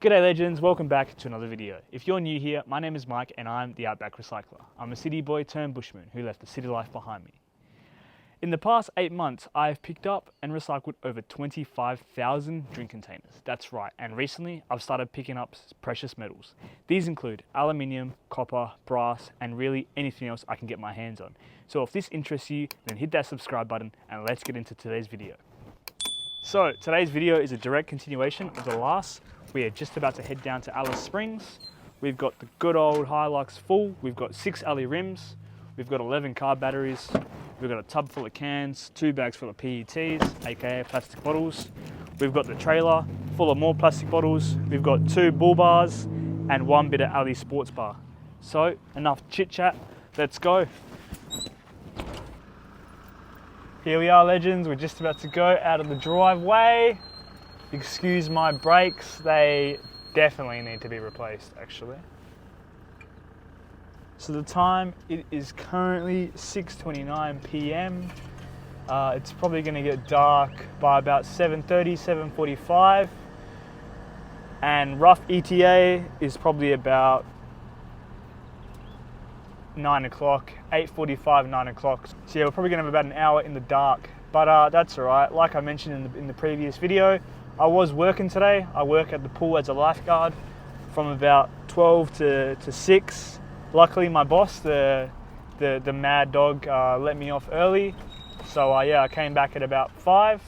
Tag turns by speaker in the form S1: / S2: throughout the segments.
S1: G'day legends, welcome back to another video. If you're new here, my name is Mike and I'm the Outback Recycler. I'm a city boy turned bushman who left the city life behind me. In the past 8 months, I've picked up and recycled over 25,000 drink containers. That's right, and recently I've started picking up precious metals. These include aluminium, copper, brass, and really anything else I can get my hands on. So if this interests you, then hit that subscribe button and let's get into today's video. So today's video is a direct continuation of the last. We are just about to head down to Alice Springs. We've got the good old Hilux full. We've got 6 alley rims. We've got 11 car batteries. We've got a tub full of cans, 2 bags full of PETs, aka plastic bottles. We've got the trailer full of more plastic bottles. We've got 2 bull bars and 1 bit of alley sports bar. So enough chit chat, let's go. Here we are legends, we're just about to go out of the driveway. Excuse my brakes, they definitely need to be replaced actually. So the time, it is currently 6:29 p.m. It's probably going to get dark by about 7:30, 7:45. And rough ETA is probably about 9 o'clock, 8:45, 9 o'clock. So yeah, we're probably going to have about an hour in the dark, but that's all right. Like I mentioned in the previous video, I was working today. I work at the pool as a lifeguard from about 12 to 6. Luckily, my boss, the mad dog, let me off early. So yeah, I came back at about 5.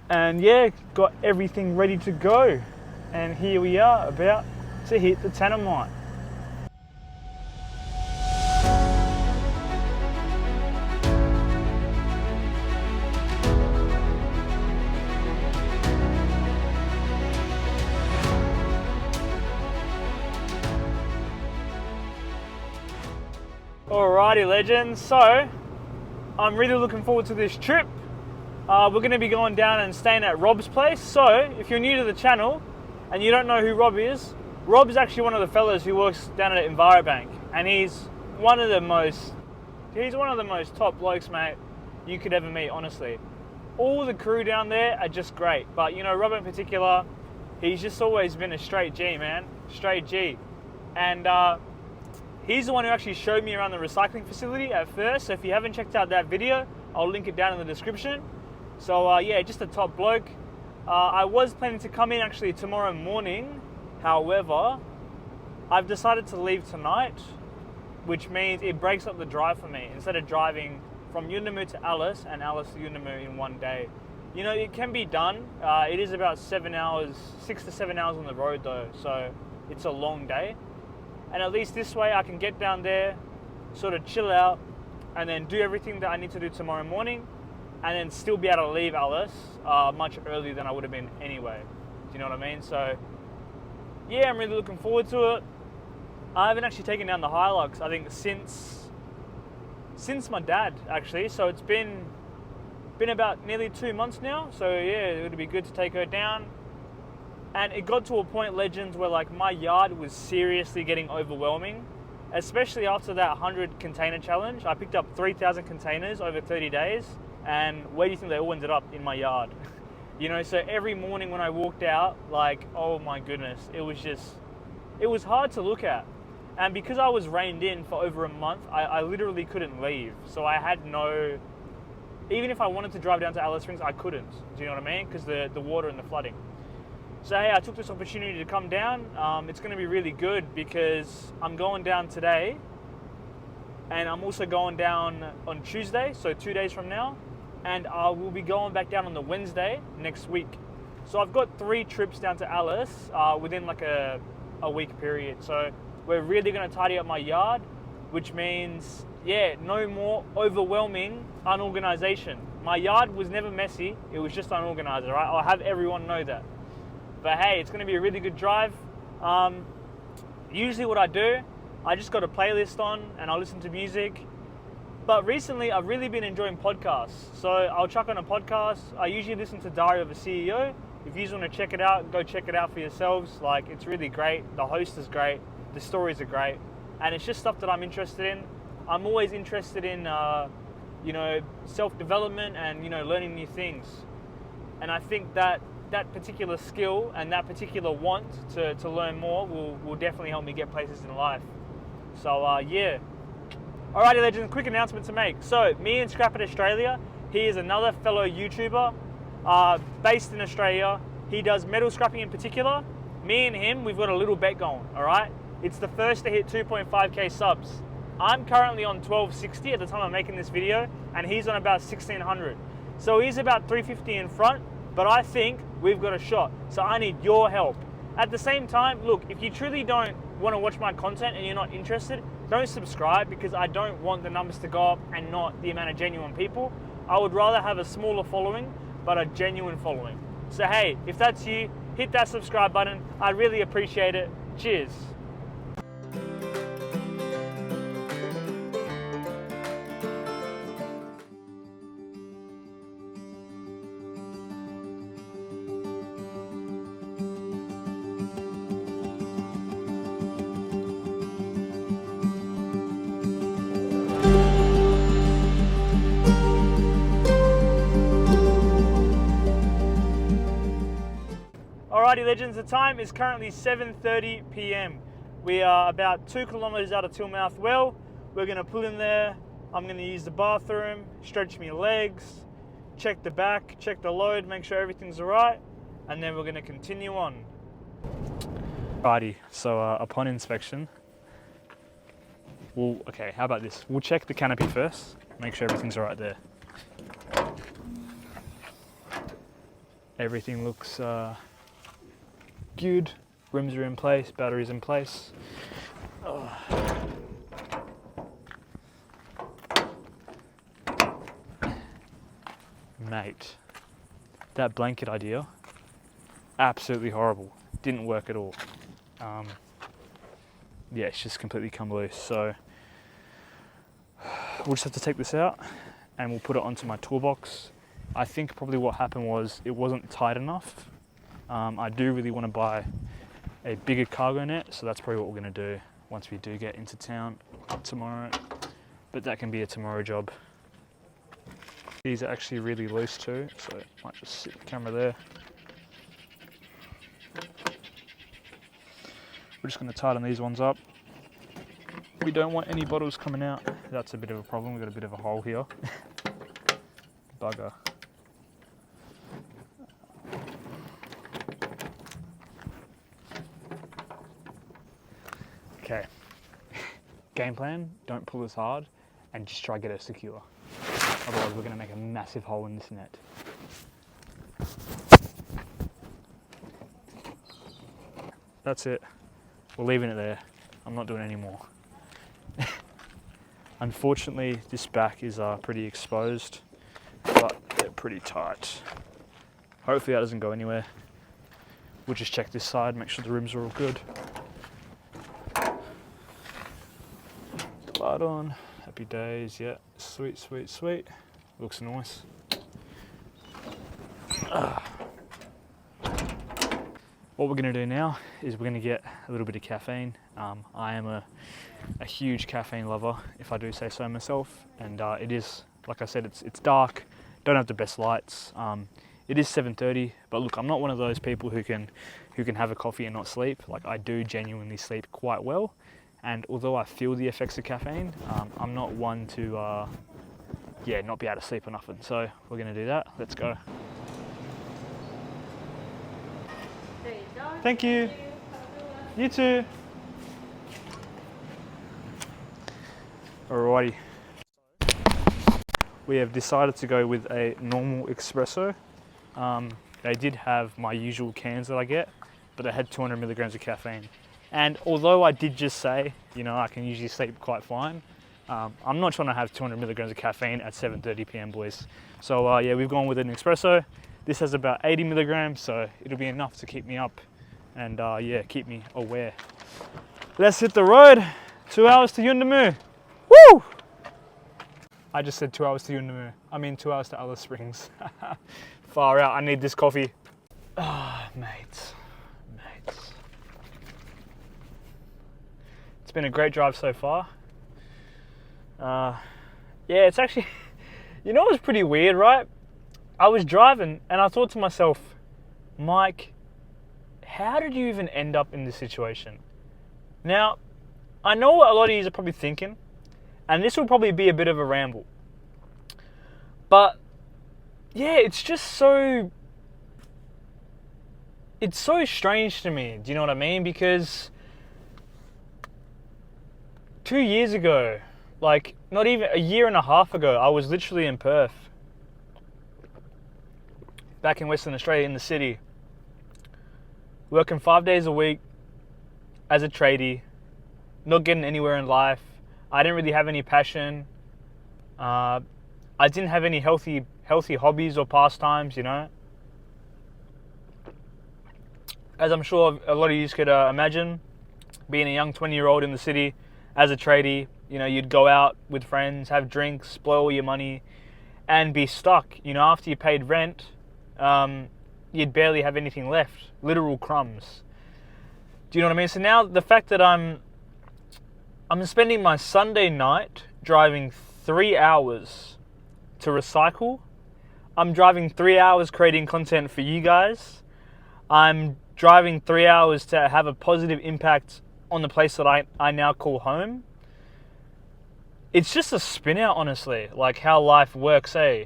S1: And yeah, got everything ready to go. And here we are about to hit the Tanamite. Alrighty legends, so I'm really looking forward to this trip. We're going to be going down and staying at Rob's place. So if you're new to the channel and you don't know who Rob is actually one of the fellas who works down at Envirobank, and he's one of the most top blokes, mate, you could ever meet, honestly. All the crew down there are just great, but you know, Rob in particular, he's just always been a straight G, man, straight G. And he's the one who actually showed me around the recycling facility at first. So if you haven't checked out that video, I'll link it down in the description. So yeah, just a top bloke. I was planning to come in actually tomorrow morning. However, I've decided to leave tonight, which means it breaks up the drive for me. Instead of driving from Yuendumu to Alice and Alice to Yuendumu in one day. You know, it can be done. It is about 7 hours, 6 to 7 hours on the road though. So it's a long day. And at least this way I can get down there, sort of chill out, and then do everything that I need to do tomorrow morning, and then still be able to leave Alice much earlier than I would have been anyway. Do you know what I mean? So yeah, I'm really looking forward to it. I haven't actually taken down the Hilux, I think since my dad actually. So it's been about nearly 2 months now. So yeah, it would be good to take her down. And it got to a point, legends, where like my yard was seriously getting overwhelming, especially after that 100 container challenge. I picked up 3,000 containers over 30 days, and where do you think they all ended up? In my yard. You know, so every morning when I walked out, like, oh my goodness, it was hard to look at. And because I was reined in for over a month, I literally couldn't leave. So I had no, even if I wanted to drive down to Alice Springs, I couldn't. Do you know what I mean? Because the water and the flooding. So hey, I took this opportunity to come down. It's going to be really good because I'm going down today, and I'm also going down on Tuesday, so 2 days from now, and I will be going back down on the Wednesday next week. So I've got 3 trips down to Alice within like a week period. So we're really going to tidy up my yard, which means, yeah, no more overwhelming unorganization. My yard was never messy, it was just unorganized, right? I'll have everyone know that. But hey, it's going to be a really good drive. Usually what I do, I just got a playlist on and I listen to music. But recently I've really been enjoying podcasts. So I'll chuck on a podcast. I usually listen to Diary of a CEO. If you just want to check it out, go check it out for yourselves. Like, it's really great. The host is great. The stories are great. And it's just stuff that I'm interested in. I'm always interested in, you know, self-development and, you know, learning new things. And I think that that particular skill and that particular want to learn more will definitely help me get places in life. So yeah. Alrighty legends, quick announcement to make. So me and Scrap It Australia, he is another fellow YouTuber based in Australia. He does metal scrapping in particular. Me and him, we've got a little bet going, alright? It's the first to hit 2.5k subs. I'm currently on 1260 at the time I'm making this video, and he's on about 1600. So he's about 350 in front, but I think we've got a shot. So I need your help. At the same time, look, if you truly don't want to watch my content and you're not interested, don't subscribe, because I don't want the numbers to go up and not the amount of genuine people. I would rather have a smaller following, but a genuine following. So hey, if that's you, hit that subscribe button. I'd really appreciate it. Cheers. Alrighty legends, the time is currently 7:30 p.m. We are about 2 kilometers out of Tillmouth Well. We're gonna pull in there. I'm gonna use the bathroom, stretch my legs, check the back, check the load, make sure everything's alright, and then we're gonna continue on. Alrighty, so upon inspection, okay, how about this? We'll check the canopy first, make sure everything's alright there. Everything looks good. Rims are in place, batteries in place. Oh. Mate, that blanket idea, absolutely horrible. Didn't work at all. Yeah, it's just completely come loose. So we'll just have to take this out and we'll put it onto my toolbox. I think probably what happened was it wasn't tight enough. I do really want to buy a bigger cargo net, so that's probably what we're going to do once we do get into town tomorrow, but that can be a tomorrow job. These are actually really loose too, so I might just sit the camera there. We're just going to tighten these ones up. We don't want any bottles coming out. That's a bit of a problem. We've got a bit of a hole here. Bugger. Okay, game plan, don't pull as hard and just try to get it secure. Otherwise we're gonna make a massive hole in this net. That's it, we're leaving it there. I'm not doing any more. Unfortunately, this back is pretty exposed, but they're pretty tight. Hopefully that doesn't go anywhere. We'll just check this side, make sure the rims are all good. Light on, happy days, yeah, sweet, sweet, sweet. Looks nice. What we're gonna do now is we're gonna get a little bit of caffeine. I am a huge caffeine lover, if I do say so myself, and it is, like I said, it's dark, don't have the best lights. It is 7:30, but look, I'm not one of those people who can have a coffee and not sleep. Like, I do genuinely sleep quite well. And although I feel the effects of caffeine, I'm not one to, not be able to sleep or nothing. So we're gonna do that. Let's go.
S2: There you go.
S1: Thank you. You too. Alrighty. We have decided to go with a normal espresso. They did have my usual cans that I get, but they had 200 milligrams of caffeine. And although I did just say, I can usually sleep quite fine, I'm not trying to have 200 milligrams of caffeine at 7:30 p.m. boys. So yeah, we've gone with an espresso. This has about 80 milligrams, so it'll be enough to keep me up and yeah, keep me aware. Let's hit the road. 2 hours to Yuendumu. Woo! I just said 2 hours to Yuendumu. I mean 2 hours to Alice Springs. Far out, I need this coffee. Ah, mates. It's been a great drive so far. Yeah, it's actually, it was pretty weird, right? I was driving and I thought to myself, Mike, how did you even end up in this situation? Now, I know what a lot of you are probably thinking, and this will probably be a bit of a ramble. But, yeah, it's so strange to me, do you know what I mean? Because 2 years ago, like not even a year and a half ago, I was literally in Perth, back in Western Australia in the city, working 5 days a week as a tradie, not getting anywhere in life. I didn't really have any passion. I didn't have any healthy hobbies or pastimes, you know. As I'm sure a lot of you could imagine, being a young 20-year-old in the city as a tradie, you know, you'd go out with friends, have drinks, blow all your money, and be stuck. You know, after you paid rent, you'd barely have anything left, literal crumbs. Do you know what I mean? So now the fact that I'm spending my Sunday night driving 3 hours to recycle, I'm driving 3 hours creating content for you guys, I'm driving 3 hours to have a positive impact on the place that I now call home. It's just a spin out, honestly, like how life works, eh?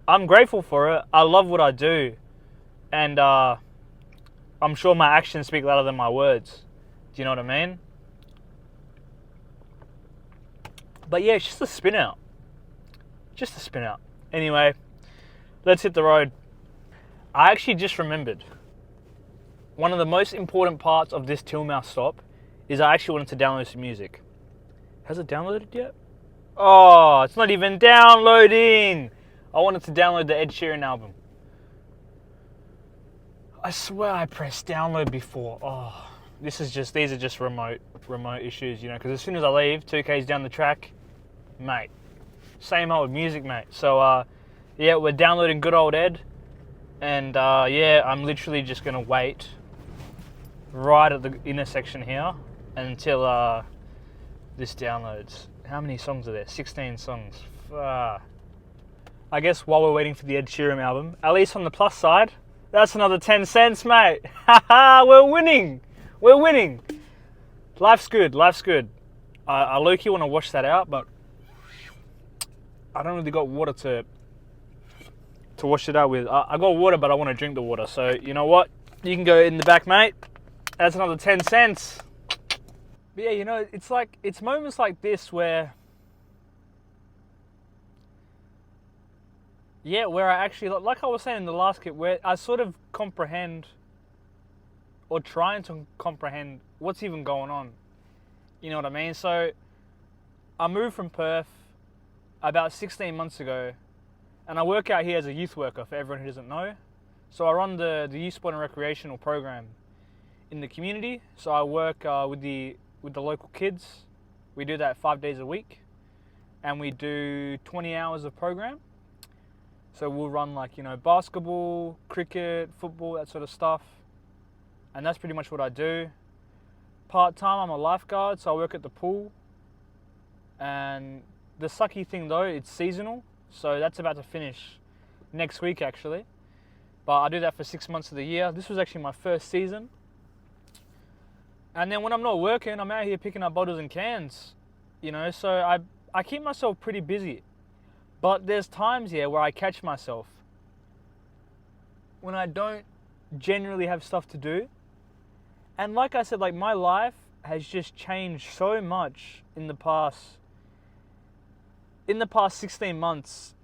S1: I'm grateful for it. I love what I do. And I'm sure my actions speak louder than my words. Do you know what I mean? But yeah, it's just a spin out. Just a spin out. Anyway, let's hit the road. I actually just remembered one of the most important parts of this Tillmouth stop is I actually wanted to download some music. Has it downloaded yet? Oh, it's not even downloading. I wanted to download the Ed Sheeran album. I swear I pressed download before. Oh, these are just remote issues, you know, because as soon as I leave, 2K's down the track, mate, same old music, mate. So, yeah, we're downloading good old Ed, and yeah, I'm literally just gonna wait right at the intersection here until this downloads. How many songs are there? 16 songs. I guess while we're waiting for the Ed Sheeran album, at least on the plus side, that's another 10 cents, mate. Haha, we're winning. We're winning. Life's good. Life's good. I low-key want to wash that out, but I don't really got water to wash it out with. I got water, but I want to drink the water. So, you know what? You can go in the back, mate. That's another 10 cents. But yeah, you know, it's moments like this where, yeah, where I actually, like I was saying in the last clip, where I sort of comprehend, or trying to comprehend, what's even going on. You know what I mean? So, I moved from Perth about 16 months ago, and I work out here as a youth worker, for everyone who doesn't know. So I run the youth sport and recreational program in the community. So I work with the local kids. We do that 5 days a week, and we do 20 hours of program. So we'll run, like, you know, basketball, cricket, football, that sort of stuff. And that's pretty much what I do. Part-time, I'm a lifeguard, so I work at the pool. And the sucky thing though, it's seasonal. So that's about to finish next week actually. But I do that for 6 months of the year. This was actually my first season. And then when I'm not working, I'm out here picking up bottles and cans. You know, so I keep myself pretty busy. But there's times here where I catch myself when I don't generally have stuff to do. And like I said, like, my life has just changed so much in the past 16 months.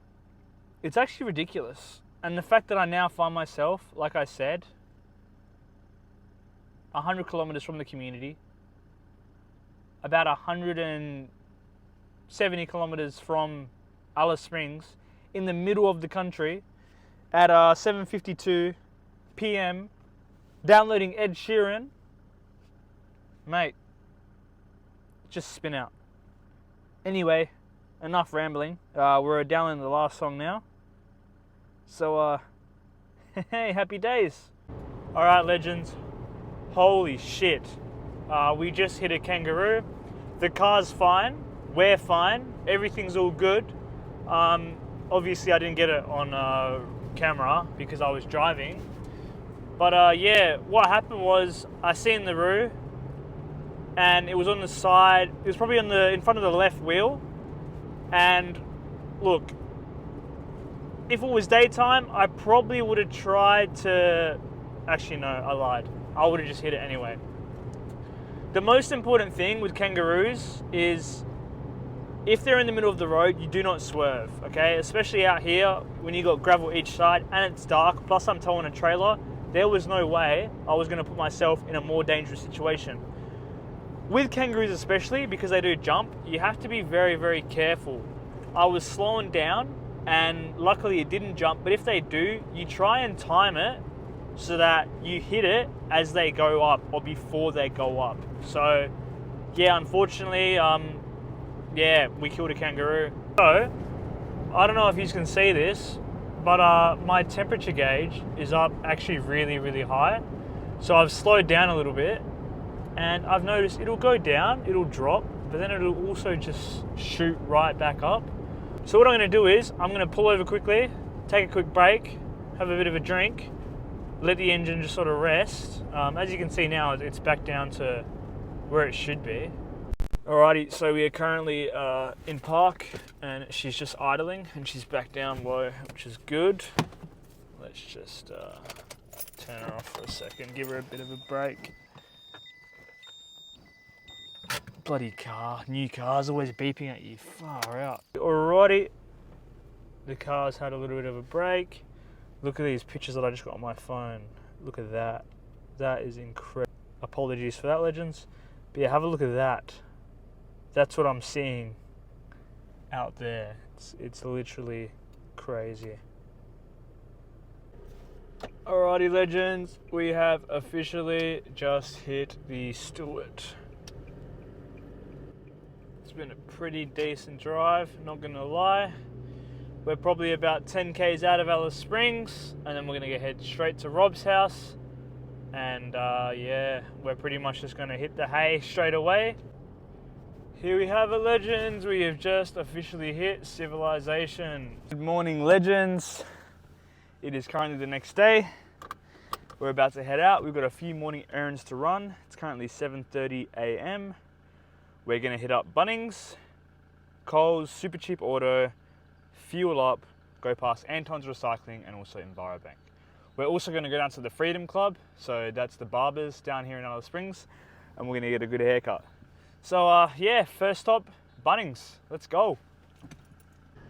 S1: It's actually ridiculous. And the fact that I now find myself, like I said, 100 kilometers from the community, about 170 kilometers from Alice Springs, in the middle of the country, at 7:52 p.m, downloading Ed Sheeran, mate, just spin out. Anyway, enough rambling. We're downloading the last song now. So, hey, happy days. All right, legends. Holy shit. We just hit a kangaroo. The car's fine. We're fine. Everything's all good. Obviously, I didn't get it on camera because I was driving. But yeah, what happened was I seen the roo, and it was on the side. It was probably in front of the left wheel. And look, if it was daytime, I probably would have tried to. Actually, no, I lied. I would have just hit it anyway. The most important thing with kangaroos is if they're in the middle of the road, you do not swerve, okay? Especially out here when you got gravel each side and it's dark, plus I'm towing a trailer, there was no way I was going to put myself in a more dangerous situation. With kangaroos especially, because they do jump, you have to be very, very careful. I was slowing down and luckily it didn't jump, but if they do, you try and time it so that you hit it as they go up or before they go up. So yeah, unfortunately, yeah, we killed a kangaroo. So I don't know if you can see this, but my temperature gauge is up actually really, really high. So I've slowed down a little bit and I've noticed it'll go down, it'll drop, but then it'll also just shoot right back up. So what I'm gonna do is I'm gonna pull over quickly, take a quick break, have a bit of a drink, let the engine just sort of rest. As you can see now, it's back down to where it should be. Alrighty, so we are currently in park and she's just idling and she's back down low, which is good. Let's just turn her off for a second, give her a bit of a break. Bloody car, new car's always beeping at you, far out. Alrighty, the car's had a little bit of a break. Look at these pictures that I just got on my phone. Look at that. That is incredible. Apologies for that, legends. But yeah, have a look at that. That's what I'm seeing out there. It's literally crazy. Alrighty, legends. We have officially just hit the Stewart. It's been a pretty decent drive, not gonna lie. We're probably about 10 k's out of Alice Springs, and then we're gonna head straight to Rob's house. And yeah, we're pretty much just gonna hit the hay straight away. Here we have it, legends. We have just officially hit civilization. Good morning, legends. It is currently the next day. We're about to head out. We've got a few morning errands to run. It's currently 7:30 a.m. We're gonna hit up Bunnings, Coles, Super Cheap Auto, fuel up, go past Antons Recycling and also Envirobank. We're also going to go down to the Freedom Club, so that's the barbers down here in Alice Springs, and we're going to get a good haircut. So yeah, first stop, Bunnings, let's go.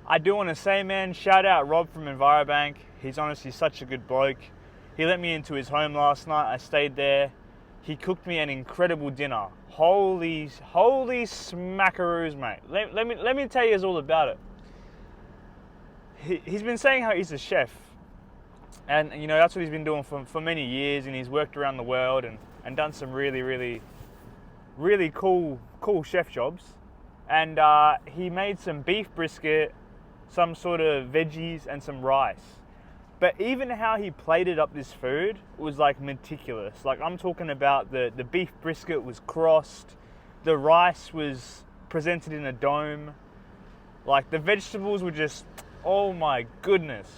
S1: I do want to say, man, shout out Rob from Envirobank. He's honestly such a good bloke. He let me into his home last night, I stayed there. He cooked me an incredible dinner. Holy smackaroos, mate. Let me tell you all about it. He's been saying how he's a chef, and you know that's what he's been doing for many years, and he's worked around the world and done some really cool chef jobs. And he made some beef brisket, some sort of veggies and some rice. But even how he plated up this food was like meticulous. Like I'm talking about the beef brisket was crossed, the rice was presented in a dome, like the vegetables were just, oh my goodness.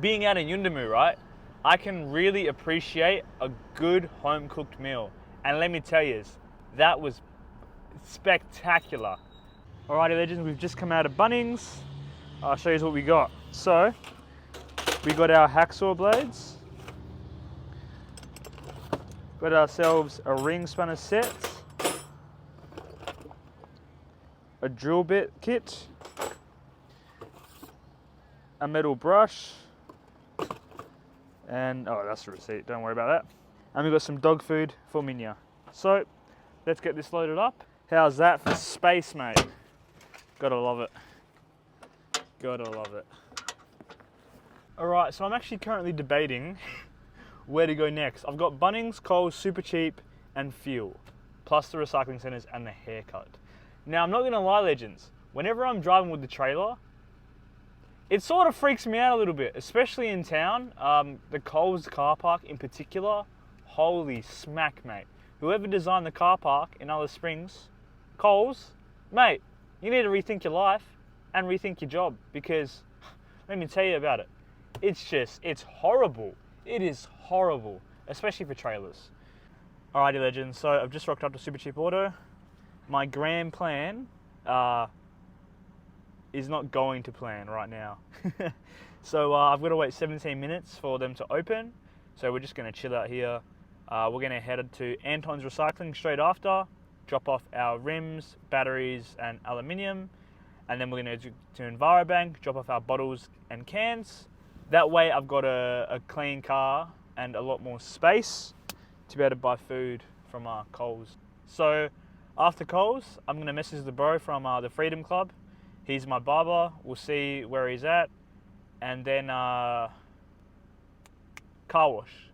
S1: Being out in Yuendumu, right, I can really appreciate a good home-cooked meal. And let me tell you, that was spectacular. Alrighty, legends, we've just come out of Bunnings. I'll show you what we got. So, we got our hacksaw blades. Got ourselves a ring spanner set. A drill bit kit. A metal brush, and oh, that's the receipt, don't worry about that. And we've got some dog food for Minya. So let's get this loaded up. How's that for space, mate? Gotta love it. Gotta love it. Alright, so I'm actually currently debating where to go next. I've got Bunnings, Coles, Super Cheap and fuel, plus the recycling centres and the haircut. Now I'm not gonna lie, legends, whenever I'm driving with the trailer, it sort of freaks me out a little bit, especially in town. The Coles car park in particular, holy smack, mate. Whoever designed the car park in Alice Springs, Coles, mate, you need to rethink your life and rethink your job, because let me tell you about it. It's horrible. It is horrible, especially for trailers. Alrighty legends, so I've just rocked up to Super Cheap Auto. My grand plan is not going to plan right now. So I've got to wait 17 minutes for them to open. So we're just going to chill out here. We're going to head to Antons Recycling straight after, drop off our rims, batteries and aluminium. And then we're going to EnviroBank, drop off our bottles and cans. That way I've got a clean car and a lot more space to be able to buy food from Coles. So after Coles, I'm going to message the bro from the Freedom Club. He's my barber. We'll see where he's at. And then car wash.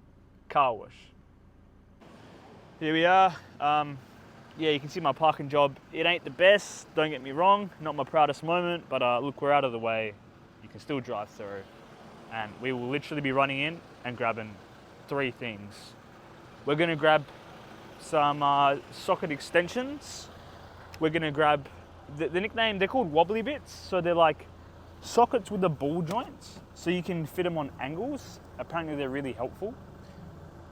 S1: Here we are. Yeah, you can see my parking job. It ain't the best, don't get me wrong. Not my proudest moment, but look, we're out of the way. You can still drive through. And we will literally be running in and grabbing 3 things. We're gonna grab some socket extensions. We're gonna grab, the nickname, they're called wobbly bits. So they're like sockets with the ball joints. So you can fit them on angles. Apparently they're really helpful.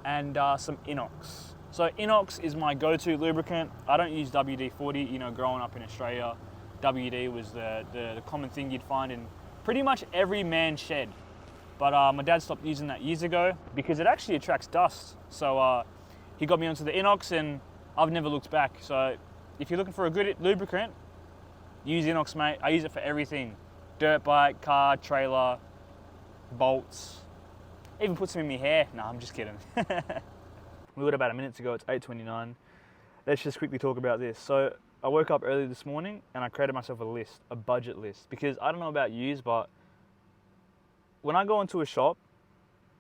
S1: And some inox. So inox is my go-to lubricant. I don't use WD-40. You know, growing up in Australia, WD was the common thing you'd find in pretty much every man's shed. But my dad stopped using that years ago because it actually attracts dust. So he got me onto the inox and I've never looked back. So if you're looking for a good lubricant, use inox, mate. I use it for everything. Dirt bike, car, trailer, bolts. Even put some in my hair. No, I'm just kidding. We got about a minute to go, it's 8:29. Let's just quickly talk about this. So I woke up early this morning and I created myself a list, a budget list, because I don't know about yous, but when I go into a shop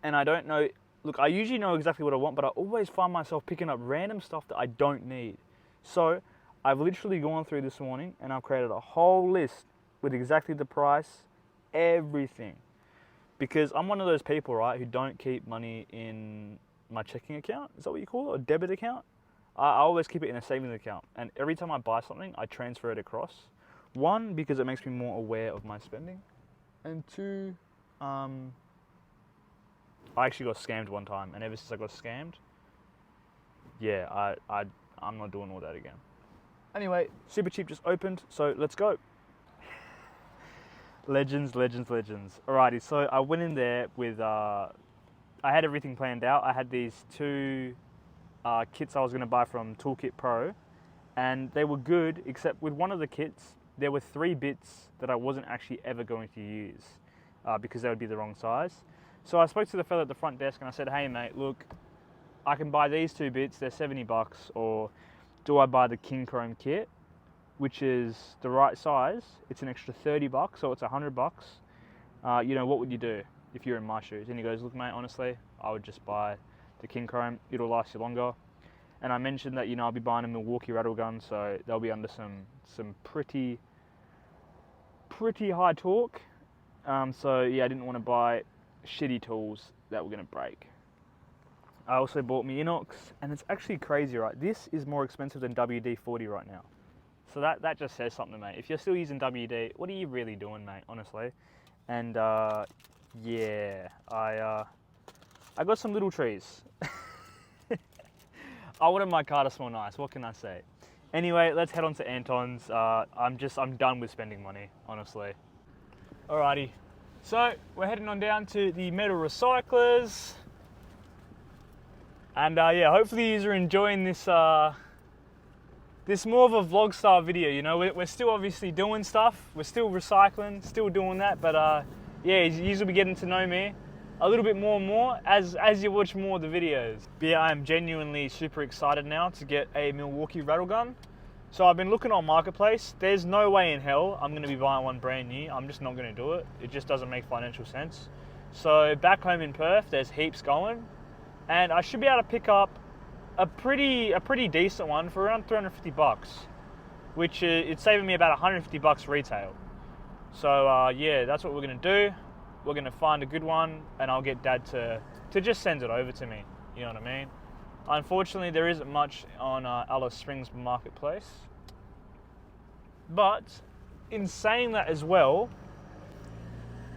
S1: and I don't know, look, I usually know exactly what I want, but I always find myself picking up random stuff that I don't need. So I've literally gone through this morning and I've created a whole list with exactly the price, everything. Because I'm one of those people, right, who don't keep money in my checking account, is that what you call it, or debit account? I always keep it in a savings account, and every time I buy something, I transfer it across. 1, because it makes me more aware of my spending, and 2, I actually got scammed one time, and ever since I got scammed, yeah, I'm not doing all that again. Anyway, Super Cheap just opened, so let's go. Legends. Alrighty, so I went in there with, I had everything planned out. I had these 2 kits I was going to buy from Toolkit Pro, and they were good, except with one of the kits, there were 3 bits that I wasn't actually ever going to use because they would be the wrong size. So I spoke to the fella at the front desk and I said, hey mate, look, I can buy these 2 bits, they're $70, or do I buy the King Chrome kit, which is the right size? It's an extra $30, so it's $100. You know, what would you do if you're in my shoes? And he goes, look mate, honestly, I would just buy the King Chrome, it'll last you longer. And I mentioned that, you know, I'll be buying a Milwaukee rattle gun, so they'll be under some pretty high torque. So yeah, I didn't want to buy shitty tools that were gonna break. I also bought me inox, and it's actually crazy, right? This is more expensive than WD-40 right now. So that just says something, mate. If you're still using WD, what are you really doing, mate, honestly? And yeah, I got some little trees. I wanted my car to smell nice, what can I say? Anyway, let's head on to Antons. I'm done with spending money, honestly. Alrighty, so we're heading on down to the metal recyclers. And yeah, hopefully you're enjoying this this more of a vlog style video. You know, we're still obviously doing stuff, we're still recycling, still doing that, but yeah, you will be getting to know me a little bit more and more as you watch more of the videos. But yeah, I am genuinely super excited now to get a Milwaukee rattle gun. So I've been looking on Marketplace. There's no way in hell I'm gonna be buying one brand new. I'm just not gonna do it. It just doesn't make financial sense. So back home in Perth, there's heaps going, and I should be able to pick up a pretty decent one for around $350, which it's saving me about $150 retail. So yeah, that's what we're gonna do. We're gonna find a good one, and I'll get Dad to just send it over to me. You know what I mean? Unfortunately, there isn't much on Alice Springs Marketplace. But in saying that as well,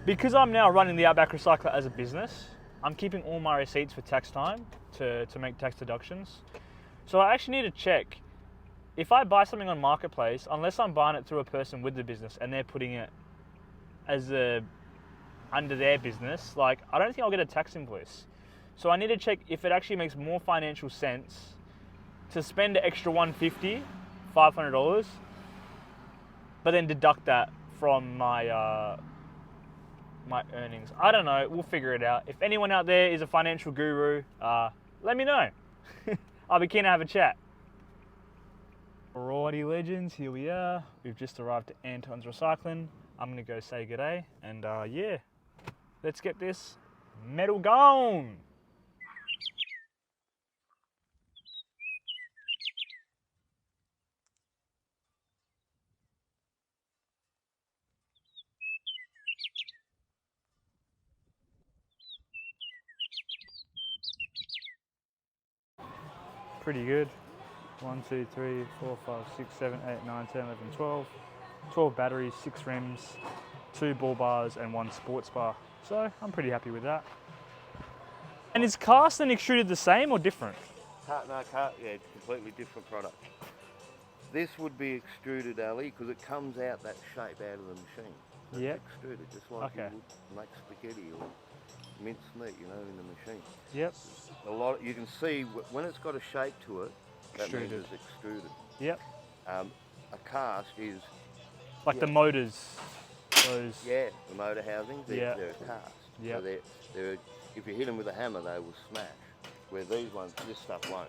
S1: because I'm now running the Outback Recycler as a business, I'm keeping all my receipts for tax time to make tax deductions. So I actually need to check if I buy something on Marketplace, unless I'm buying it through a person with the business and they're putting it as under their business, like I don't think I'll get a tax invoice. So I need to check if it actually makes more financial sense to spend an extra $150, $500, but then deduct that from my my earnings. I don't know. We'll figure it out. If anyone out there is a financial guru, let me know. I'll be keen to have a chat. Alrighty, legends, here we are. We've just arrived at Antons Recycling. I'm gonna go say g'day, and yeah, let's get this metal going. Pretty good. 1, 2, 3, 4, 5, 6, 7, 8, 9, 10, 11, 12. 12 batteries, 6 rims, 2 ball bars, and 1 sports bar. So I'm pretty happy with that. And is cast and extruded the same or different?
S3: Yeah, it's a completely different product. This would be extruded, Ali, because it comes out that shape out of the machine. So
S1: Yep.
S3: It's extruded, just like you would make spaghetti or minced meat, you know, in the machine.
S1: Yep.
S3: You can see when it's got a shape to it, that means
S1: Extruded.
S3: it's extruded.
S1: Yep.
S3: A cast is...
S1: Like the motors, those...
S3: Yeah, the motor housings, they're cast.
S1: Yep.
S3: So they're, if you hit them with a hammer, they will smash. Where these ones, this stuff won't.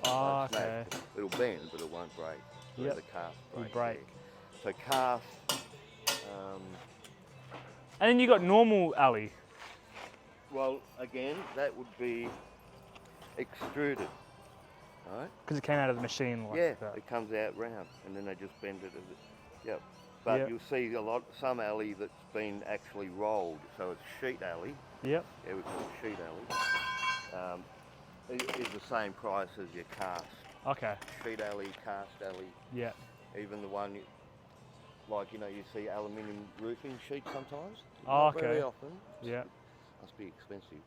S1: Oh,
S3: Won't
S1: okay.
S3: smash. It'll bend, but it won't break.
S1: Yep.
S3: The cast
S1: Will
S3: break.
S1: break.
S3: So cast...
S1: And then you got normal alley.
S3: well, again, that would be extruded. Right?
S1: Because it came out of the machine like that.
S3: It comes out round, and then they just bend it. Yep. But you'll see some alley that's been actually rolled, so it's sheet alley.
S1: Yep.
S3: Yeah, we call it sheet alley. It is the same price as your cast.
S1: Okay.
S3: Sheet alley, cast alley.
S1: Yeah.
S3: Even the one, like, you know, you see aluminium roofing sheets sometimes.
S1: Oh,
S3: Not
S1: okay.
S3: very often.
S1: Yeah.
S3: Must be expensive.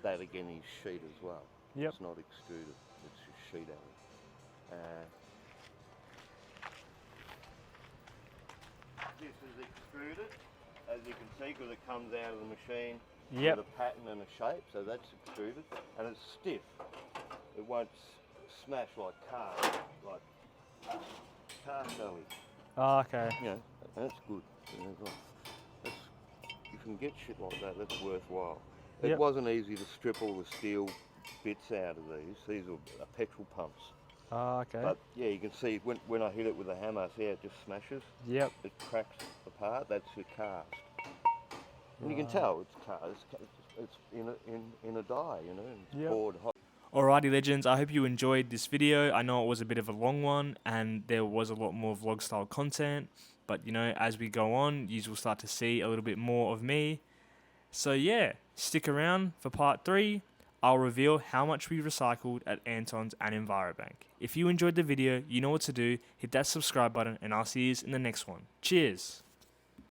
S3: That again is sheet as well.
S1: Yep.
S3: It's not extruded, it's just sheet alley. This is extruded, as you can see, because it comes out of the machine
S1: Yep.
S3: with a pattern and a shape, so that's extruded, and it's stiff. It won't smash like cast alley.
S1: Oh, okay.
S3: You know, and that's good. You know, you can get shit like that, that's worthwhile. It
S1: Yep.
S3: wasn't easy to strip all the steel bits out of these. These are petrol pumps.
S1: Oh, okay.
S3: But yeah, you can see when I hit it with a hammer, see how it just smashes?
S1: Yep.
S3: It cracks apart, that's your cast. And you can tell it's cast, it's in a dye, you know, and it's poured hot.
S1: Alrighty, legends, I hope you enjoyed this video. I know it was a bit of a long one and there was a lot more vlog style content, but you know, as we go on, you will start to see a little bit more of me. So yeah, stick around for part 3. I'll reveal how much we recycled at Antons and Envirobank. If you enjoyed the video, you know what to do. Hit that subscribe button and I'll see you in the next one. Cheers!